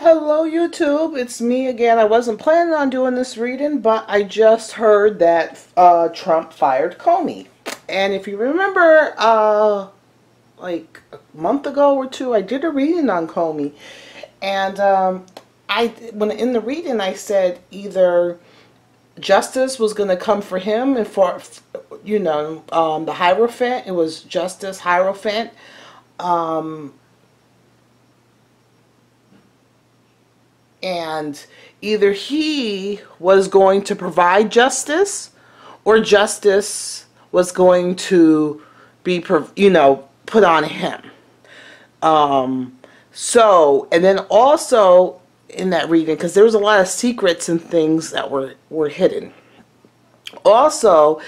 Hello YouTube, it's me again. I wasn't planning on doing this reading, but I just heard that Trump fired Comey. And if you remember, like a month ago or two, I did a reading on Comey. And when in the reading I said either justice was going to come for him and for, the Hierophant. It was Justice Hierophant. And either he was going to provide justice or justice was going to be, put on him. And then also in that reading, because there was a lot of secrets and things that were hidden. Also,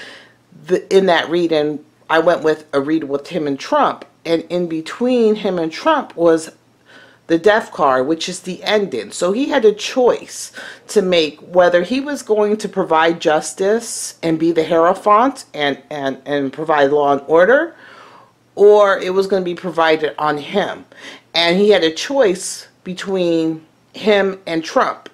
in that reading, I went with a reading with him and Trump. And in between him and Trump was the death card, which is the ending. So he had a choice to make whether he was going to provide justice and be the Hierophant and provide law and order, or it was going to be provided on him. And he had a choice between him and Trump.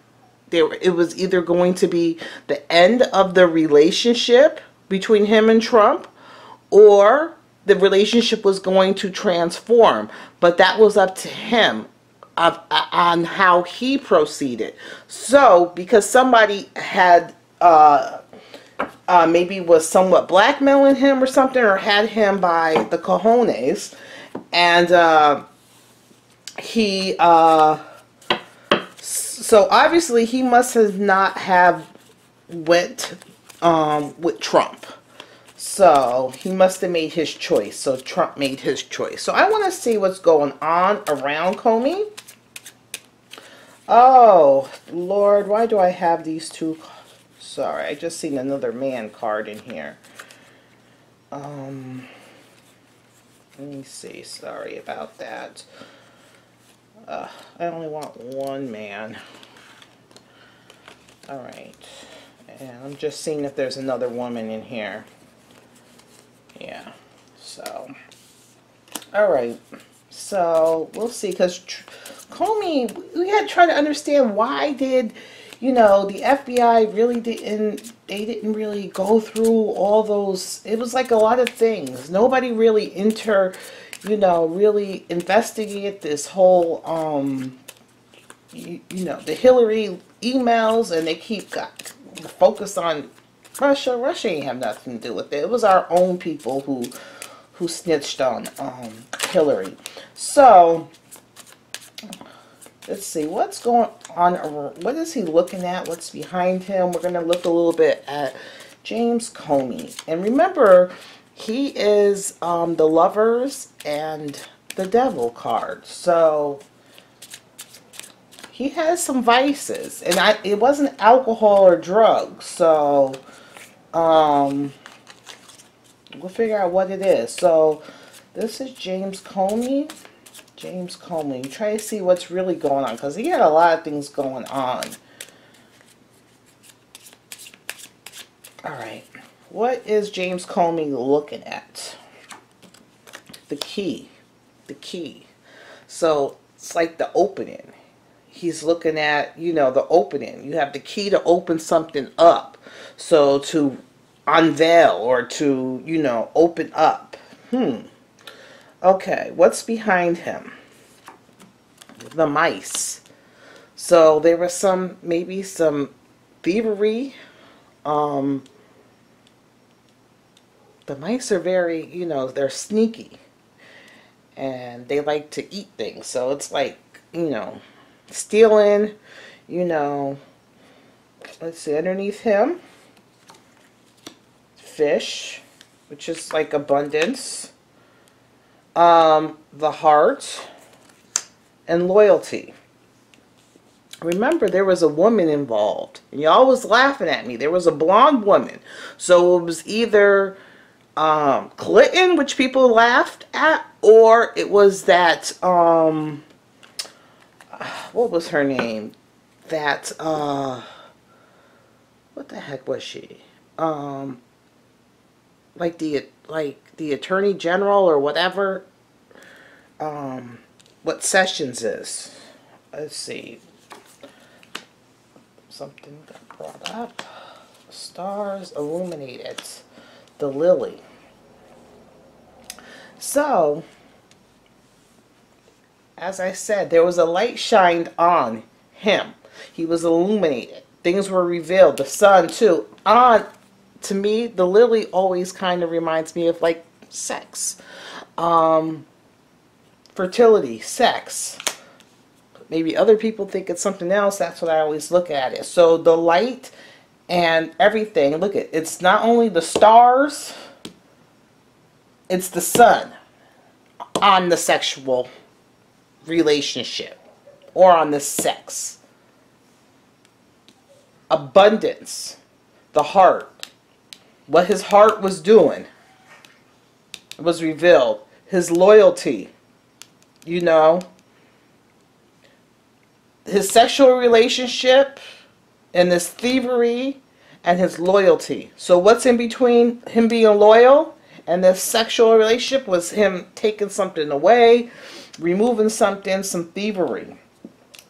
It was either going to be the end of the relationship between him and Trump, or the relationship was going to transform. But that was up to him on how he proceeded. So because somebody had maybe was somewhat blackmailing him or something, or had him by the cojones, and so obviously he must have not have went with Trump. So he must have made his choice. So Trump made his choice. So I want to see what's going on around Comey. Oh, Lord, why do I have these two? Sorry, I just seen another man card in here. Let me see. Sorry about that. I only want one man. Alright. And I'm just seeing if there's another woman in here. Yeah. So. Alright. So, we'll see. Because Comey, we had to try to understand why did, the FBI really didn't really go through all those. It was like a lot of things. Nobody really really investigated this whole, the Hillary emails, and they keep focused on Russia. Russia ain't have nothing to do with it. It was our own people who snitched on Hillary. So let's see what's going on. What is he looking at? What's behind him? We're going to look a little bit at James Comey. And remember, he is the Lovers and the Devil card. So he has some vices. And it wasn't alcohol or drugs. So we'll figure out what it is. So this is James Comey. James Comey. Try to see what's really going on, because he had a lot of things going on. Alright. What is James Comey looking at? The key. The key. So it's like the opening. He's looking at, the opening. You have the key to open something up. So to unveil or to, open up. Okay, what's behind him? The mice. So there was maybe some thievery. The mice are very, they're sneaky. And they like to eat things. So it's like, stealing, let's see, underneath him. Fish, which is like abundance. The heart, and loyalty. Remember, there was a woman involved. And y'all was laughing at me. There was a blonde woman. So it was either Clinton, which people laughed at, or it was that, what was her name? That, what the heck was she? Like the Attorney General or whatever, what Sessions is. Let's see. Something got brought up. Stars illuminated. The lily. So, as I said, there was a light shined on him. He was illuminated. Things were revealed. The sun, too. To me, the lily always kind of reminds me of, like, sex. Fertility, sex. Maybe other people think it's something else. That's what I always look at it. So the light and everything. Look at it's not only the stars, it's the sun on the sexual relationship or on the sex. Abundance, the heart, what his heart was doing was revealed. His loyalty, you know, his sexual relationship and his thievery and his loyalty. So what's in between him being loyal and this sexual relationship was him taking something away, removing something, some thievery,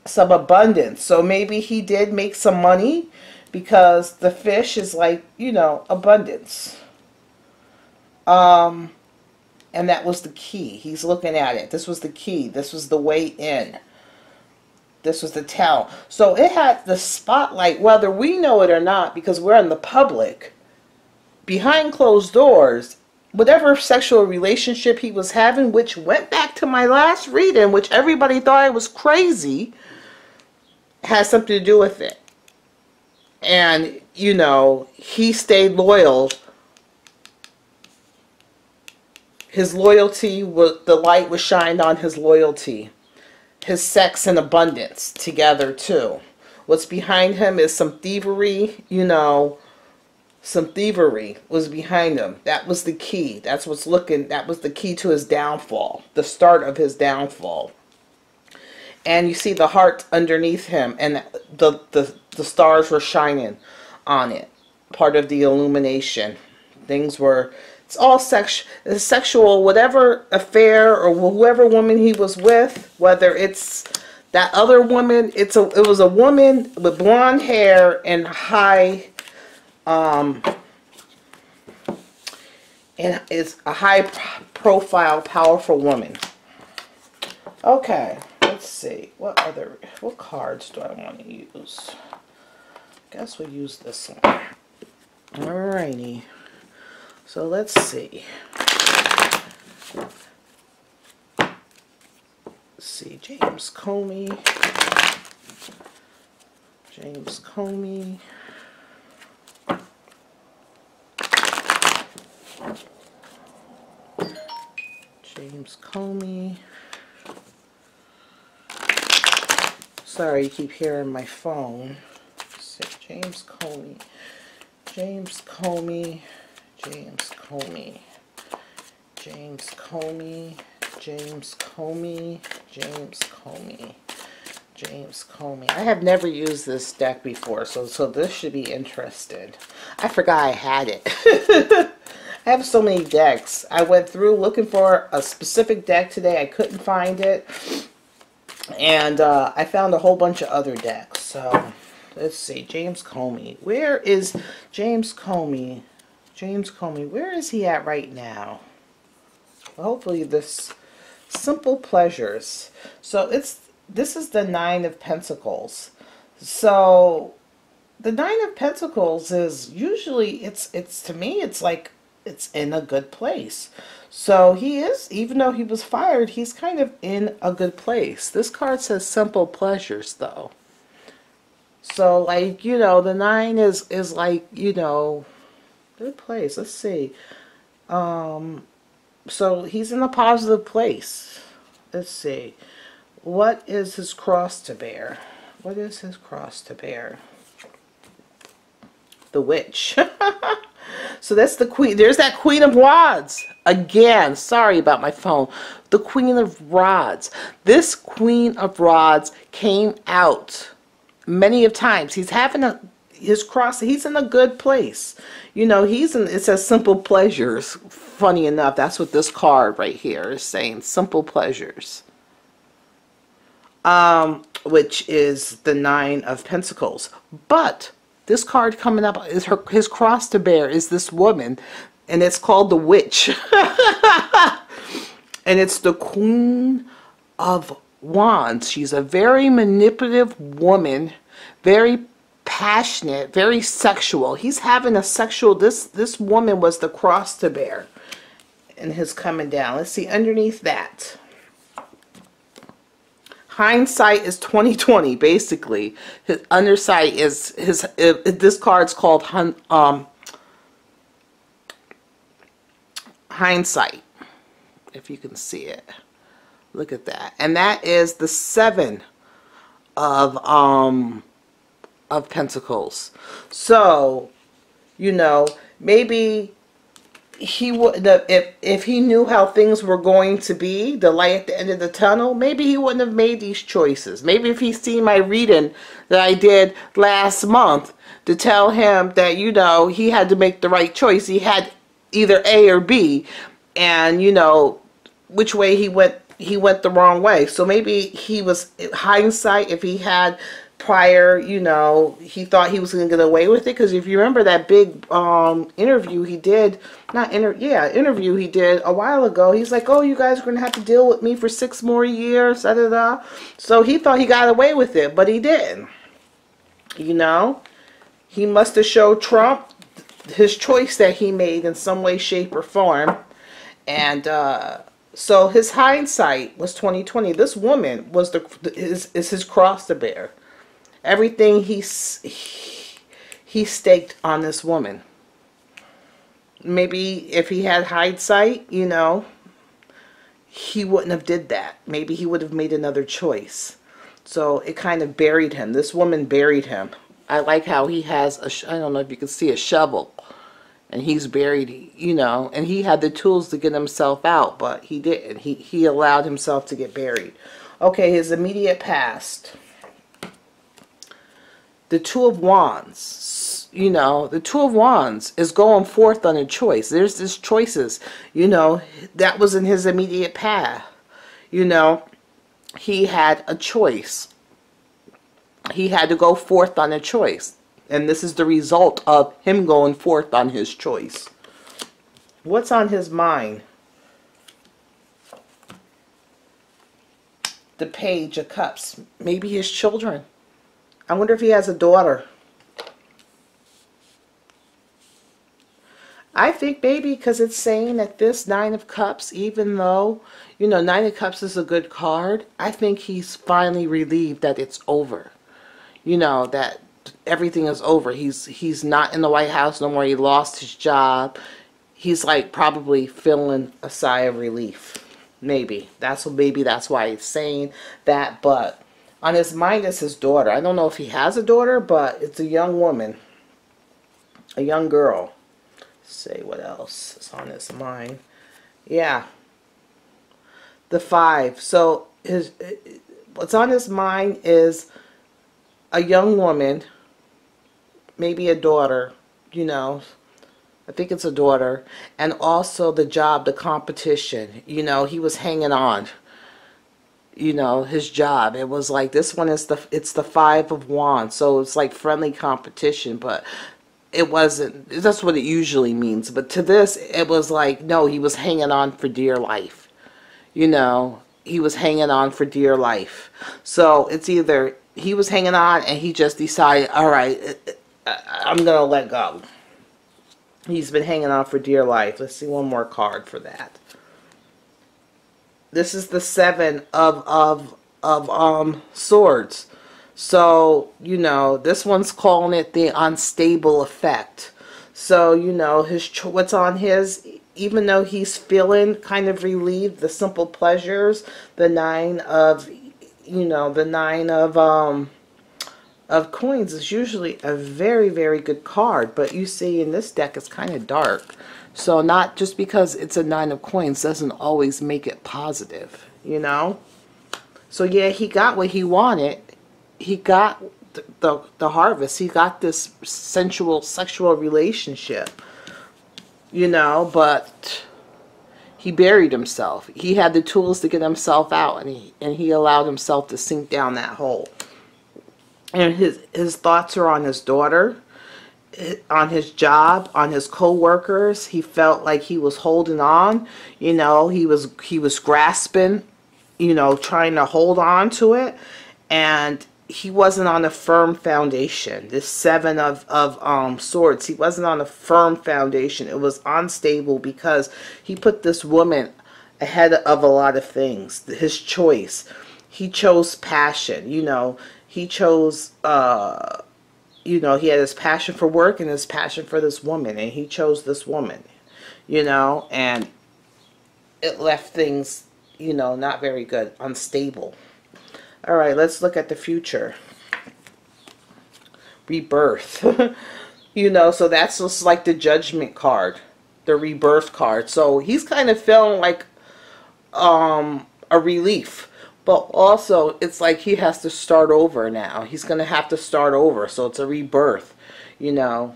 some abundance. So maybe he did make some money because the fish is like, you know, abundance. And that was the key. He's looking at it. This was the key. This was the way in. This was the tell. So it had the spotlight, whether we know it or not, because we're in the public, behind closed doors, whatever sexual relationship he was having, which went back to my last reading, which everybody thought I was crazy, has something to do with it. And, you know, he stayed loyal. His loyalty, the light was shined on his loyalty. His sex and abundance together too. What's behind him is some thievery, you know, some thievery was behind him. That was the key. That's what's looking, that was the key to his downfall, the start of his downfall. And you see the heart underneath him, and the stars were shining on it. Part of the illumination. Things were, it's all sexual, whatever affair or whoever woman he was with, whether it's that other woman, it was a woman with blonde hair and high, and it's a high profile, powerful woman. Okay, let's see. What cards do I want to use? Guess we'll use this one. Alrighty. So let's see. Let's see, James Comey. James Comey. James Comey. Sorry, you keep hearing my phone. Let's see, James Comey. James Comey. James Comey, James Comey, James Comey, James Comey, James Comey. I have never used this deck before, so this should be interesting. I forgot I had it. I have so many decks. I went through looking for a specific deck today. I couldn't find it. And I found a whole bunch of other decks. So, let's see. James Comey. Where is James Comey? James Comey, where is he at right now? Well, hopefully this simple pleasures. So this is the Nine of Pentacles. So the Nine of Pentacles is usually it's to me it's like it's in a good place. So he is, even though he was fired, he's kind of in a good place. This card says simple pleasures though. So like, you know, the nine is like, you know, good place. Let's see. So he's in a positive place. Let's see. What is his cross to bear? What is his cross to bear? The Witch. So that's the Queen. There's that Queen of Rods. Again, sorry about my phone. The Queen of Rods. This Queen of Rods came out many of times. He's having his cross, he's in a good place. You know, it says simple pleasures. Funny enough, that's what this card right here is saying. Simple pleasures. which is the Nine of Pentacles. But this card coming up is his cross to bear is this woman, and it's called the Witch. And it's the Queen of Wands. She's a very manipulative woman, very passionate, very sexual. He's having a sexual, this woman was the cross to bear in his coming down. Let's see underneath that. Hindsight is 2020, basically. His undersight is this card's called hindsight, if you can see it. Look at that. And that is the Seven of Pentacles. So, you know, maybe he would, if he knew how things were going to be, the light at the end of the tunnel, maybe he wouldn't have made these choices. Maybe if he seen my reading that I did last month to tell him that, you know, he had to make the right choice. He had either A or B, and, you know, which way he went the wrong way. So maybe he was, hindsight, if he had prior, you know, he thought he was going to get away with it. Because if you remember that big interview he did, interview he did a while ago, he's like, oh, you guys are going to have to deal with me for 6 more years, da da da. So he thought he got away with it, but he didn't. You know, he must have showed Trump his choice that he made in some way, shape, or form. And so his hindsight was 2020. This woman was is his cross to bear. Everything he staked on this woman. Maybe if he had hindsight, you know, he wouldn't have did that. Maybe he would have made another choice. So it kind of buried him. This woman buried him. I like how he has I don't know if you can see a shovel. And he's buried, you know, and he had the tools to get himself out, but he didn't. He allowed himself to get buried. Okay, his immediate past. The Two of Wands, you know, the Two of Wands is going forth on a choice. There's this choices, you know, that was in his immediate path. You know, he had a choice. He had to go forth on a choice. And this is the result of him going forth on his choice. What's on his mind? The Page of Cups. Maybe his children. I wonder if he has a daughter. I think maybe because it's saying that this Nine of Cups, even though, you know, Nine of Cups is a good card, I think he's finally relieved that it's over. You know, that everything is over. He's not in the White House no more. He lost his job. He's like probably feeling a sigh of relief. Maybe that's why he's saying that. But on his mind is his daughter. I don't know if he has a daughter, but it's a young woman, a young girl. Let's see what else is on his mind. Yeah, the Five. So what's on his mind is a young woman, maybe a daughter, you know, I think it's a daughter, and also the job, the competition, you know, he was hanging on, you know, his job. It was like, this one is it's the Five of Wands, so it's like friendly competition, but it wasn't, that's what it usually means, but to this, it was like, no, he was hanging on for dear life, you know, he was hanging on for dear life. So it's either he was hanging on and he just decided, all right, I'm going to let go. He's been hanging on for dear life. Let's see one more card for that. This is the Seven of Swords. So, you know, this one's calling it the unstable effect. So, you know, what's on his, even though he's feeling kind of relieved, the simple pleasures, the Nine of, you know, the Nine of Coins is usually a very, very good card, but you see in this deck it's kind of dark. So not just because it's a Nine of Coins doesn't always make it positive, you know. So yeah, he got what he wanted. He got the harvest. He got this sensual, sexual relationship, you know, but he buried himself. He had the tools to get himself out, and he allowed himself to sink down that hole. And his thoughts are on his daughter, on his job, on his co-workers. He felt like he was holding on, you know, he was grasping, you know, trying to hold on to it, and he wasn't on a firm foundation. This Seven of Swords, he wasn't on a firm foundation. It was unstable because he put this woman ahead of a lot of things. His choice. He chose passion, you know. He chose, you know, he had his passion for work and his passion for this woman. And he chose this woman, you know. And it left things, you know, not very good, unstable. All right, let's look at the future. Rebirth. You know, so that's just like the Judgment card, the Rebirth card. So he's kind of feeling like a relief. But also, it's like he has to start over now. He's going to have to start over. So it's a rebirth, you know.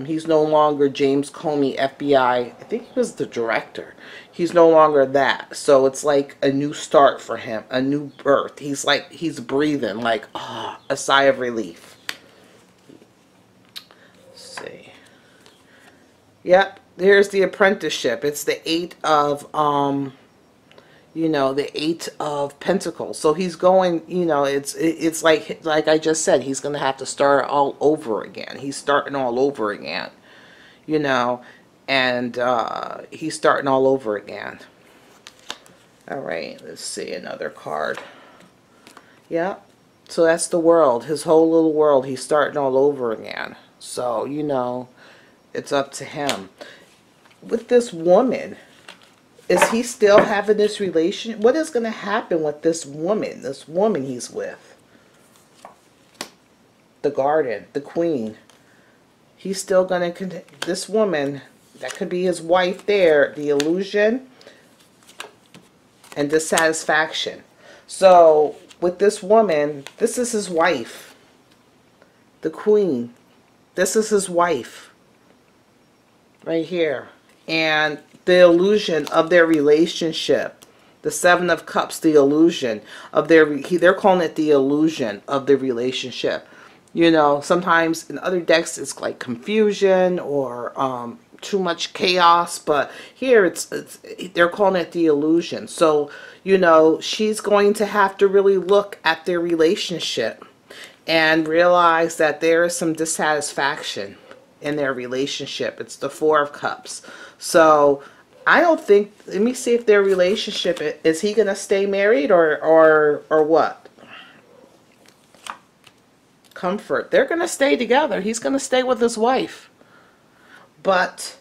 He's no longer James Comey, FBI. I think he was the director. He's no longer that. So it's like a new start for him, a new birth. He's like, he's breathing like, ah, a sigh of relief. Let's see. Yep, here's the apprenticeship. It's the Eight of, you know, the Eight of Pentacles. So he's going, you know, it's like I just said, he's going to have to start all over again. He's starting all over again, you know, and he's starting all over again. All right, let's see another card. Yeah, so that's the world, his whole little world. He's starting all over again. So, you know, it's up to him. With this woman, is he still having this relation? What is going to happen with this woman he's with? The Garden, the Queen. He's still going to, this woman, that could be his wife there, the illusion and dissatisfaction. So, with this woman, this is his wife. The Queen. This is his wife. Right here. And the illusion of their relationship. The Seven of Cups, the illusion of they're calling it the illusion of the relationship. You know, sometimes in other decks it's like confusion or too much chaos, but here they're calling it the illusion. So, you know, she's going to have to really look at their relationship and realize that there is some dissatisfaction in their relationship. It's the Four of Cups. So I don't think, let me see if their relationship, is he going to stay married or what? Comfort. They're going to stay together. He's going to stay with his wife. But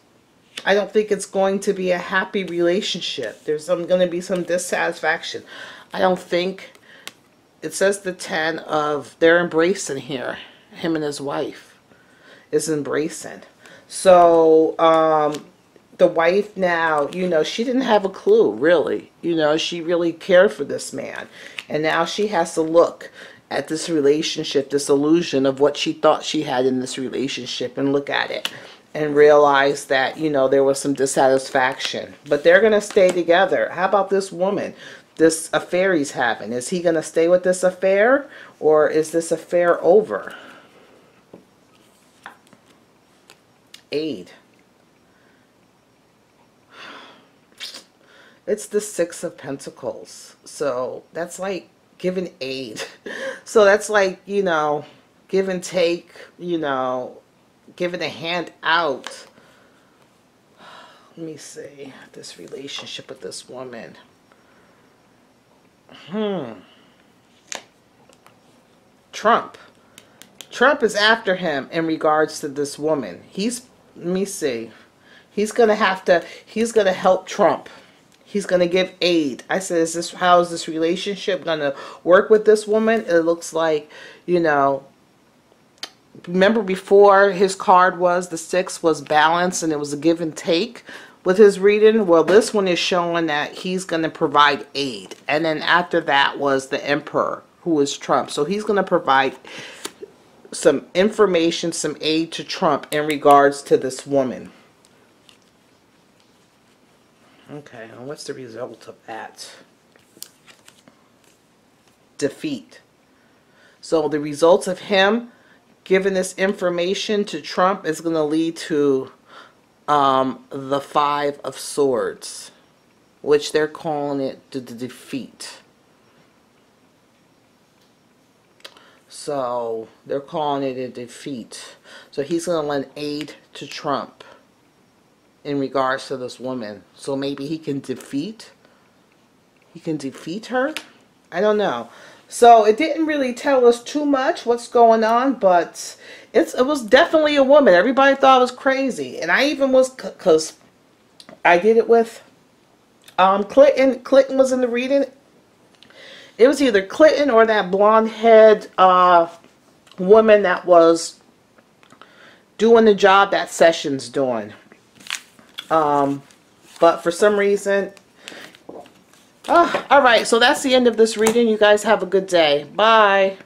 I don't think it's going to be a happy relationship. There's going to be some dissatisfaction. I don't think, it says the 10 of, they're embracing here. Him and his wife is embracing. So, the wife now, you know, she didn't have a clue, really. You know, she really cared for this man. And now she has to look at this relationship, this illusion of what she thought she had in this relationship, and look at it and realize that, you know, there was some dissatisfaction. But they're going to stay together. How about this woman? This affair he's having. Is he going to stay with this affair? Or is this affair over? Aid. It's the Six of Pentacles. So that's like giving aid. So that's like, you know, give and take, you know, giving a hand out. Let me see this relationship with this woman. Trump. Trump is after him in regards to this woman. Let me see. He's going to help Trump. He's going to give aid. I said, how is this relationship going to work with this woman? It looks like, you know, remember before his card was, the 6 was balance and it was a give and take with his reading? Well, this one is showing that he's going to provide aid. And then after that was the Emperor, who is Trump. So he's going to provide some information, some aid to Trump in regards to this woman. Okay, and what's the result of that? Defeat. So the results of him giving this information to Trump is going to lead to the Five of Swords, which they're calling it the defeat. So they're calling it a defeat. So he's going to lend aid to Trump in regards to this woman. So maybe he can defeat her? I don't know. So it didn't really tell us too much what's going on, but it was definitely a woman. Everybody thought it was crazy. And I even was, because I did it with Clinton. Clinton was in the reading. It was either Clinton or that blonde-haired woman that was doing the job that Sessions doing. But for some reason... alright, so that's the end of this reading. You guys have a good day. Bye.